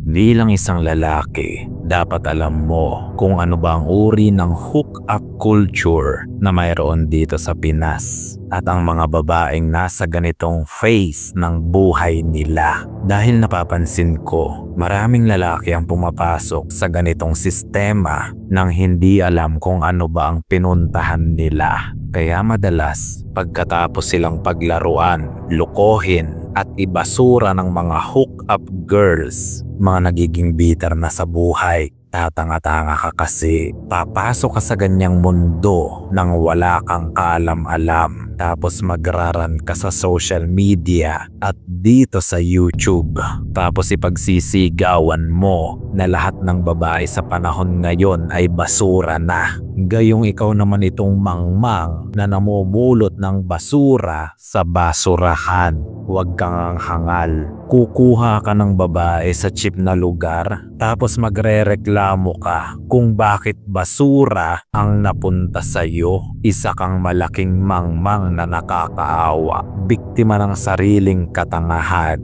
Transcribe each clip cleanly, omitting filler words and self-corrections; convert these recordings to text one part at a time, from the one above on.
Bilang isang lalaki, dapat alam mo kung ano ba ang uri ng hook-up culture na mayroon dito sa Pinas at ang mga babaeng nasa ganitong phase ng buhay nila. Dahil napapansin ko, maraming lalaki ang pumapasok sa ganitong sistema nang hindi alam kung ano ba ang pinuntahan nila. Kaya madalas, pagkatapos silang paglaruan, lukohin at ibasura ng mga hook-up girls, mga nagiging bitter na sa buhay. Tatanga-tanga ka kasi papasok ka sa ganyang mundo nang wala kang kaalam-alam, tapos magraran ka sa social media at dito sa YouTube, tapos ipagsisigawan mo na lahat ng babae sa panahon ngayon ay basura na. Gayong ikaw naman itong mangmang na namumulot ng basura sa basurahan. Huwag kang hangal. Kukuha ka ng babae sa cheap na lugar, tapos magrereklamo ka kung bakit basura ang napunta sa'yo. Isa kang malaking mangmang na nakakaawa, biktima ng sariling katangahan.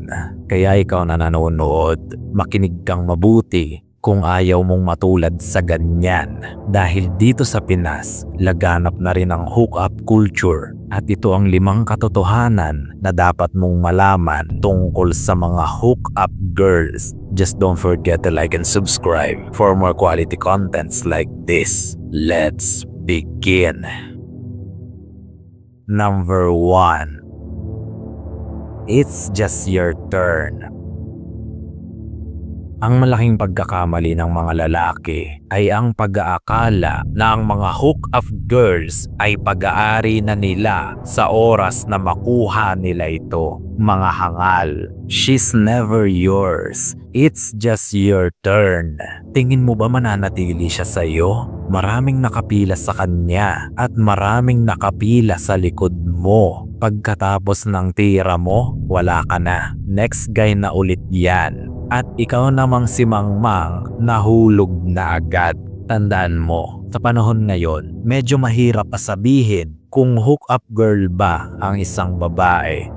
Kaya ikaw na nanonood, makinig kang mabuti kung ayaw mong matulad sa ganyan. Dahil dito sa Pinas, laganap na rin ang hookup culture. At ito ang 5 katotohanan na dapat mong malaman tungkol sa mga hookup girls. Just don't forget to like and subscribe for more quality contents like this. Let's begin. Number 1. It's just your turn. Ang malaking pagkakamali ng mga lalaki ay ang pag-aakala na ang mga hook-up girls ay pag-aari na nila sa oras na makuha nila ito. Mga hangal, she's never yours. It's just your turn. Tingin mo ba mananatili siya sa'yo? Maraming nakapila sa kanya at maraming nakapila sa likod mo. Pagkatapos ng tira mo, wala ka na. Next guy na ulit yan. At ikaw namang si Mangmang nahulog na agad. Tandaan mo, sa panahon ngayon, medyo mahirap pa sabihin kung hook-up girl ba ang isang babae.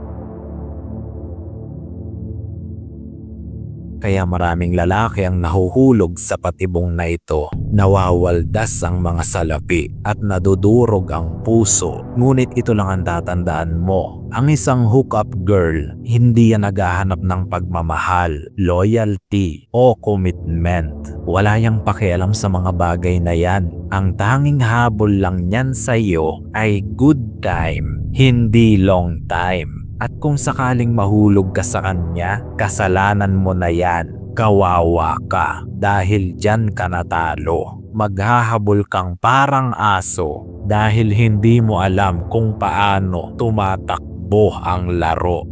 Kaya maraming lalaki ang nahuhulog sa patibong na ito. Nawawaldas ang mga salapi at nadudurog ang puso. Ngunit ito lang ang tatandaan mo. Ang isang hookup girl, hindi yan naghahanap ng pagmamahal, loyalty o commitment. Wala yang pakialam sa mga bagay na yan. Ang tanging habol lang niyan sa iyo ay good time, hindi long time. At kung sakaling mahulog ka sa kanya, kasalanan mo na yan. Kawawa ka dahil dyan ka natalo. Maghahabol kang parang aso dahil hindi mo alam kung paano tumatakbo ang laro.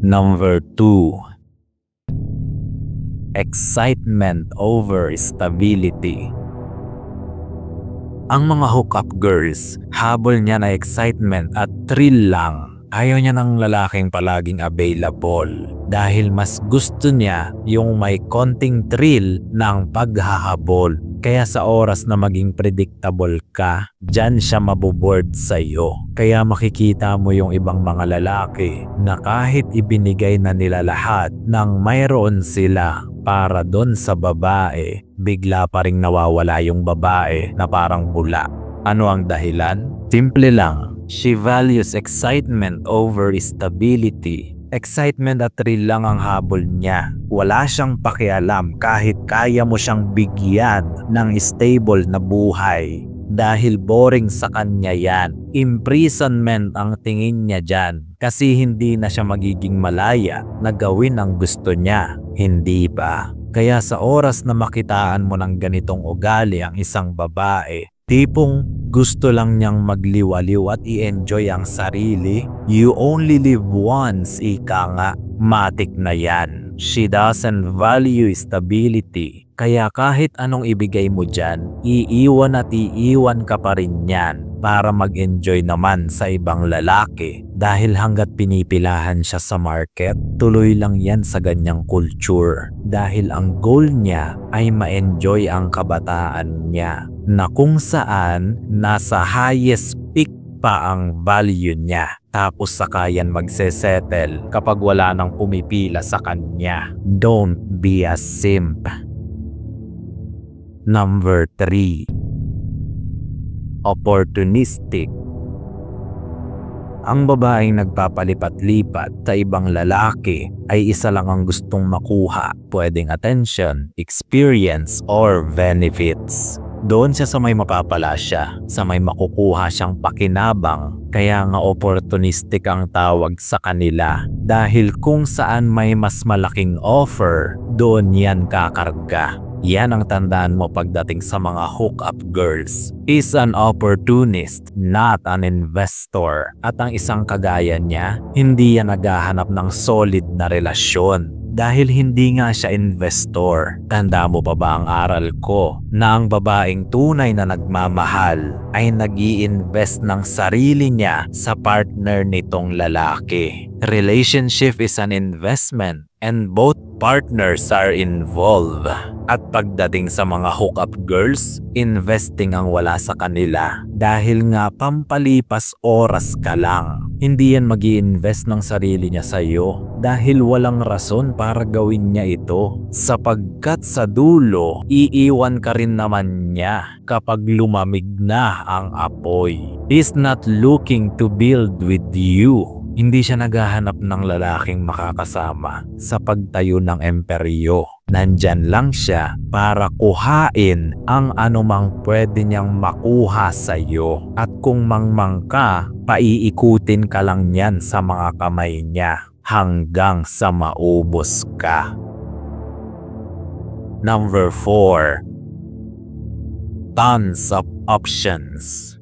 Number 2. Excitement over stability. Ang mga hookup girls, habol niya na excitement at thrill lang. Ayaw niya ng lalaking palaging available dahil mas gusto niya yung may konting thrill ng paghahabol. Kaya sa oras na maging predictable ka, dyan siya maboboard sa'yo. Kaya makikita mo yung ibang mga lalaki na kahit ibinigay na nila lahat ng mayroon sila para doon sa babae, bigla pa ring nawawala yung babae na parang bula. Ano ang dahilan? Simple lang. She values excitement over stability. Excitement at thrill lang ang habol niya. Wala siyang pakialam kahit kaya mo siyang bigyan ng stable na buhay. Dahil boring sa kanya yan. Imprisonment ang tingin niya dyan. Kasi hindi na siya magiging malaya na gawin ang gusto niya. Hindi ba? Kaya sa oras na makitaan mo ng ganitong ugali ang isang babae, tipong gusto lang niyang magliwaliw at i-enjoy ang sarili, you only live once, ika nga, matik na yan. She doesn't value stability. Kaya kahit anong ibigay mo dyan, iiwan at iiwan ka pa rin yan para mag-enjoy naman sa ibang lalaki. Dahil hanggat pinipilahan siya sa market, tuloy lang yan sa ganyang culture. Dahil ang goal niya ay ma-enjoy ang kabataan niya na kung saan nasa highest peak pa ang value niya. Tapos saka yan magsesettle kapag wala nang pumipila sa kanya. Don't be a simp. Number 3. Opportunistic. Ang babaeng nagpapalipat-lipat sa ibang lalaki ay isa lang ang gustong makuha, pwedeng attention, experience, or benefits. Doon siya sa may mapapala siya, sa may makukuha siyang pakinabang, kaya nga opportunistic ang tawag sa kanila. Dahil kung saan may mas malaking offer, doon yan kakarga. Yan ang tandaan mo pagdating sa mga hookup girls. Is an opportunist, not an investor. At ang isang kagaya niya, hindi yan naghahanap ng solid na relasyon. Dahil hindi nga siya investor. Tanda mo pa ba ang aral ko na ang babaeng tunay na nagmamahal ay nag-i-invest ng sarili niya sa partner nitong lalaki. Relationship is an investment and both partners are involved. At pagdating sa mga hookup girls, investing ang wala sa kanila dahil nga pampalipas oras ka lang. Hindi yan mag-i-invest ng sarili niya sa iyo dahil walang rason para gawin niya ito. Sapagkat sa dulo, iiwan ka rin naman niya kapag lumamig na ang apoy. He's not looking to build with you. Hindi siya naghahanap ng lalaking makakasama sa pagtayo ng emperyo. Nandyan lang siya para kuhain ang anumang pwede niyang makuha sa iyo. At kung mangmang ka, paiikutin ka lang niyan sa mga kamay niya hanggang sa maubos ka. Number 4. Tons of options.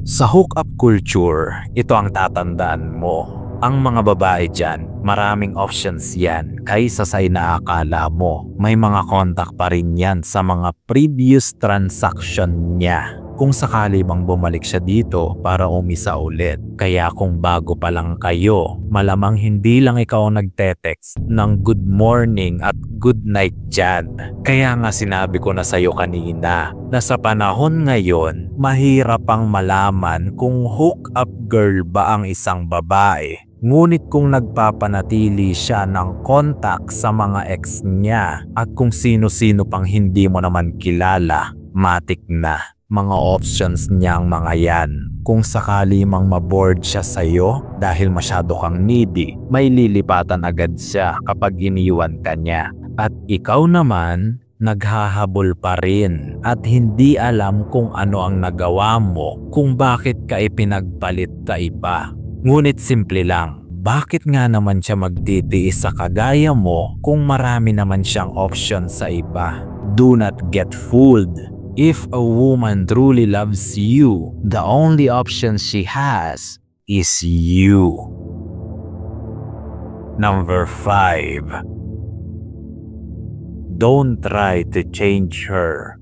Sa hookup culture, ito ang tatandaan mo. Ang mga babae dyan, maraming options yan kaysa sa inaakala mo. May mga contact pa rin yan sa mga previous transaction niya. Kung sakali bang bumalik siya dito para umisa ulit. Kaya kung bago pa lang kayo, malamang hindi lang ikaw nagte-text ng good morning at good night dyan. Kaya nga sinabi ko na sa'yo kanina na sa panahon ngayon, mahirap ang malaman kung hook-up girl ba ang isang babae. Ngunit kung nagpapanatili siya ng contact sa mga ex niya at kung sino-sino pang hindi mo naman kilala, matik na. Mga options niyang mga yan. Kung sakali mang maboard siya sa'yo dahil masyado kang needy, may lilipatan agad siya kapag iniwan ka niya. At ikaw naman, naghahabol pa rin at hindi alam kung ano ang nagawa mo, kung bakit ka ipinagpalit sa iba. Ngunit simple lang, bakit nga naman siya magtitiis sa kagaya mo kung marami naman siyang option sa iba? Do not get fooled. If a woman truly loves you, the only option she has is you. Number 5. Don't try to change her.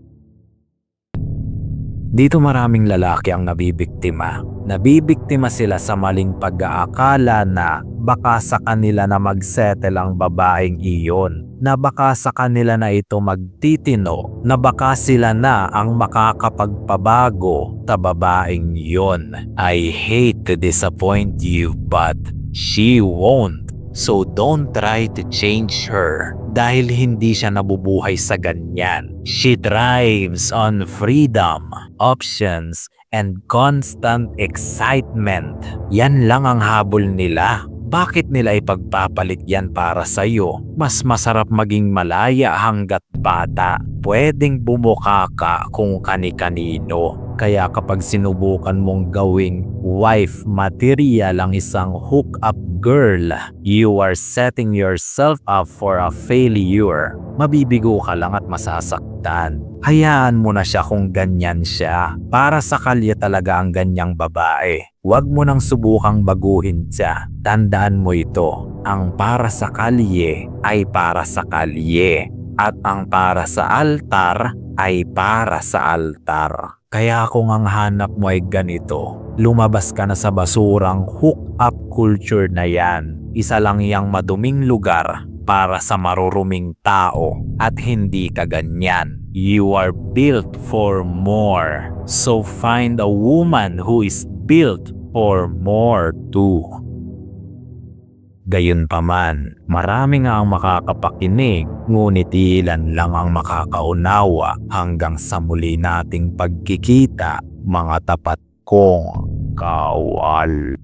Dito maraming lalaki ang nabibiktima. Nabibiktima sila sa maling pag-aakala na baka sa kanila na magsettle ang babaeng iyon, na baka sa kanila na ito magtitino, na baka sila na ang makakapagpabago sa babaeng iyon. I hate to disappoint you, but she won't. So don't try to change her dahil hindi siya nabubuhay sa ganyan. She thrives on freedom, options, and constant excitement. Yan lang ang habol nila. Bakit nila ipagpapalit yan para sa'yo? Mas masarap maging malaya hanggat bata. Pwedeng bumuka ka kung kani-kanino. Kaya kapag sinubukan mong gawing wife material ang isang hook-up girl, you are setting yourself up for a failure. Mabibigo ka lang at masasaktan. Hayaan mo na siya kung ganyan siya. Para sa kalye talaga ang ganyang babae. Huwag mo nang subukang baguhin siya. Tandaan mo ito, ang para sa kalye ay para sa kalye. At ang para sa altar ay para sa altar. Kaya kung ang hanap mo ay ganito, lumabas ka na sa basurang hook-up culture na yan. Isa lang yang maduming lugar para sa maruruming tao at hindi ka ganyan. You are built for more. So find a woman who is built for more too. Gayunpaman, marami nga ang makakapakinig, ngunit ilan lang ang makakaunawa hanggang sa muli nating pagkikita, mga tapat kong kawal.